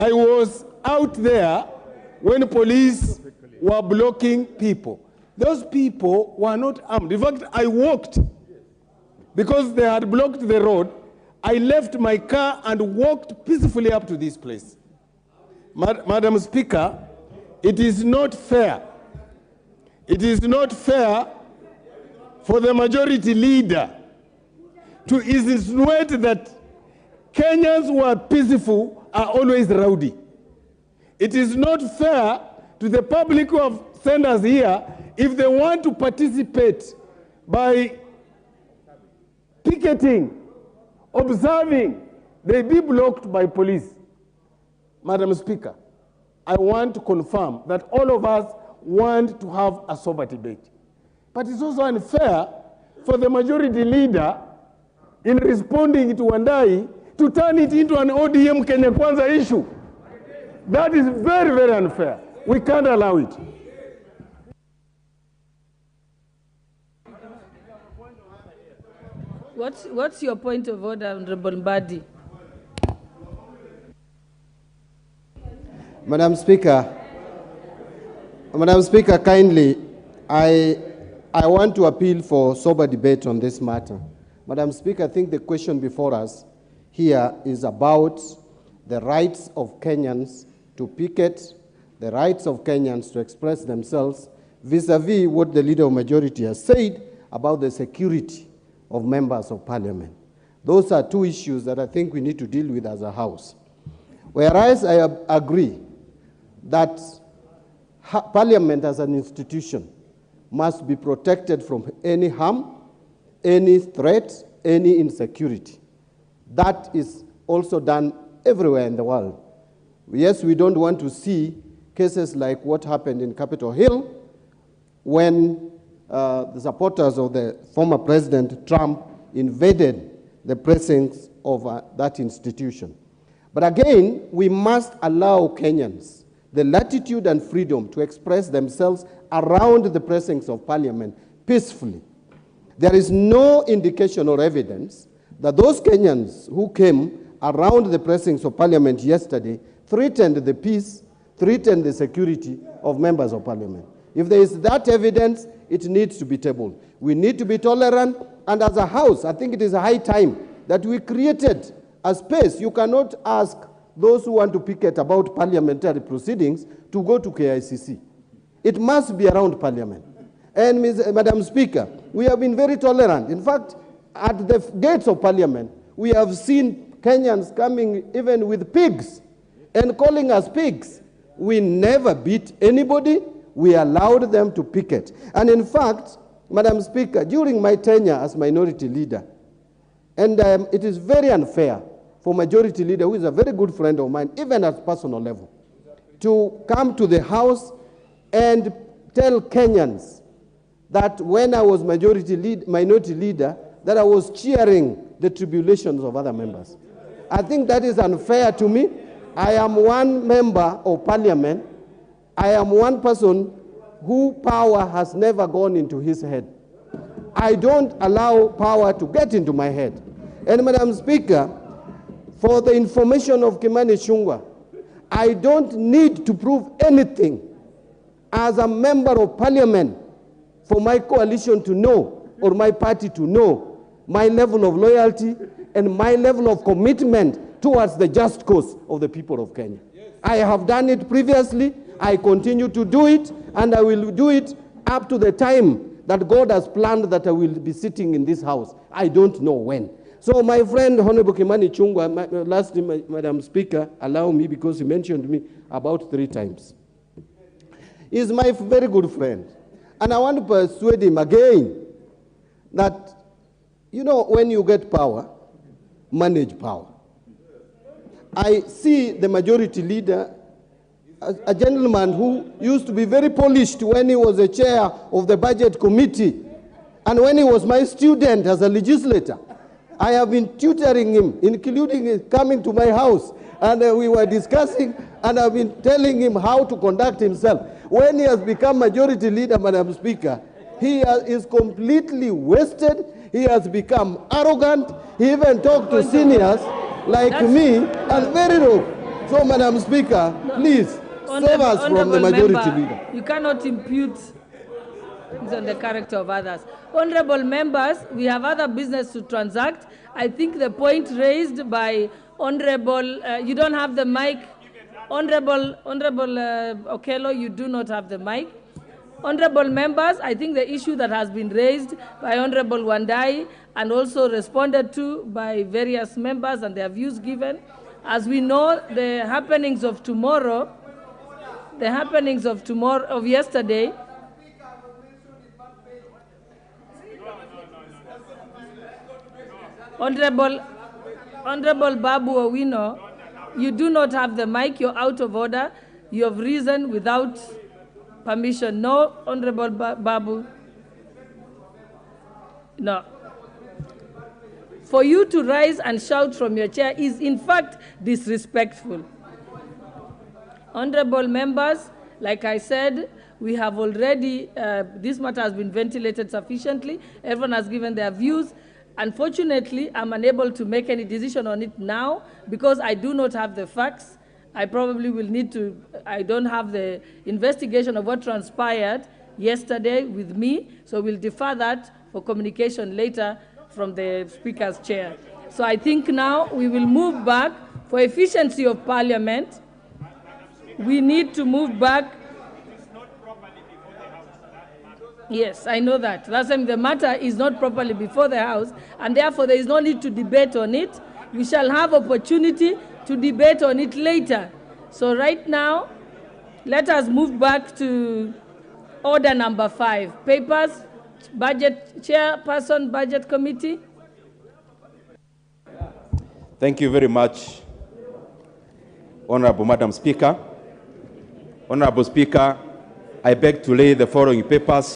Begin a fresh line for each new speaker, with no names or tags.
I was out there when police were blocking people. Those people were not armed. In fact, I walked because they had blocked the road. I left my car and walked peacefully up to this place. Madam Speaker, it is not fair. It is not fair for the majority leader to insinuate that Kenyans who are peaceful are always rowdy. It is not fair to the public who have sent us here if they want to participate by picketing, observing, they be blocked by police. Madam Speaker, I want to confirm that all of us want to have a sober debate. But it's also unfair for the majority leader in responding to Wandai to turn it into an ODM Kenya Kwanza issue. That is very, very unfair. We can't allow it.
What's your point of order, Honorable Mbadi?
Madam Speaker, kindly, I want to appeal for sober debate on this matter. Madam Speaker, I think the question before us here is about the rights of Kenyans to picket, the rights of Kenyans to express themselves vis-a-vis what the Leader of Majority has said about the security of members of Parliament. Those are two issues that I think we need to deal with as a House. Whereas I agree that Parliament as an institution must be protected from any harm, any threat, any insecurity. That is also done everywhere in the world. Yes, we don't want to see cases like what happened in Capitol Hill when the supporters of the former President Trump invaded the precincts of that institution. But again, we must allow Kenyans the latitude and freedom to express themselves around the precincts of Parliament peacefully. There is no indication or evidence that those Kenyans who came around the precincts of Parliament yesterday threatened the peace, threatened the security of members of Parliament. If there is that evidence, it needs to be tabled. We need to be tolerant, and as a House, I think it is a high time that we created a space. You cannot ask those who want to picket about parliamentary proceedings to go to KICC. It must be around Parliament. And Madam Speaker, we have been very tolerant. In fact, at the gates of Parliament, we have seen Kenyans coming even with pigs and calling us pigs. We never beat anybody. We allowed them to picket. And in fact, Madam Speaker, during my tenure as minority leader, and it is very unfair for majority leader, who is a very good friend of mine, even at personal level, to come to the House and tell Kenyans that when I was minority leader, that I was cheering the tribulations of other members. I think that is unfair to me. I am one member of Parliament. I am one person who power has never gone into his head. I don't allow power to get into my head. And Madam Speaker, for the information of Kimani Ichungwa, I don't need to prove anything as a member of Parliament for my coalition to know, or my party to know, my level of loyalty and my level of commitment towards the just cause of the people of Kenya. Yes. I have done it previously, I continue to do it, and I will do it up to the time that God has planned that I will be sitting in this House. I don't know when. So my friend, Honorable Kimani Ichungwa, lastly, Madam Speaker, allow me, because he mentioned me about 3 times. He's my very good friend. And I want to persuade him again that, you know, when you get power, manage power. I see the majority leader as a gentleman who used to be very polished when he was the chair of the budget committee and when he was my student as a legislator. I have been tutoring him, including his coming to my house, and we were discussing, and I've been telling him how to conduct himself. When he has become majority leader, Madam Speaker, he is completely wasted. He has become arrogant. He even talked to seniors like me, and very rude. So, Madam Speaker, please save us from the majority leader.
You cannot impute things on the character of others. Honorable members, we have other business to transact. I think the point raised by Honorable, you don't have the mic. Honorable Okello, you do not have the mic. Honorable members, I think the issue that has been raised by Honorable Wandai and also responded to by various members and their views given. As we know, the happenings of yesterday, Honorable Babu Owino, you do not have the mic, you're out of order. You have risen without permission. No, Honorable Babu. No. For you to rise and shout from your chair is in fact disrespectful. Honorable members, like I said, we have already, this matter has been ventilated sufficiently. Everyone has given their views. Unfortunately, I'm unable to make any decision on it now because I do not have the facts. I probably will need to, I don't have the investigation of what transpired yesterday with me, so we'll defer that for communication later from the Speaker's chair. So I think now we will move back for efficiency of Parliament. We need to move back. Yes, I know that. Last time the matter is not properly before the House, and therefore there is no need to debate on it. We shall have opportunity to debate on it later. So right now, let us move back to order number 5. Papers, budget, chairperson, budget committee.
Thank you very much, Honorable Madam Speaker. Honorable Speaker, I beg to lay the following papers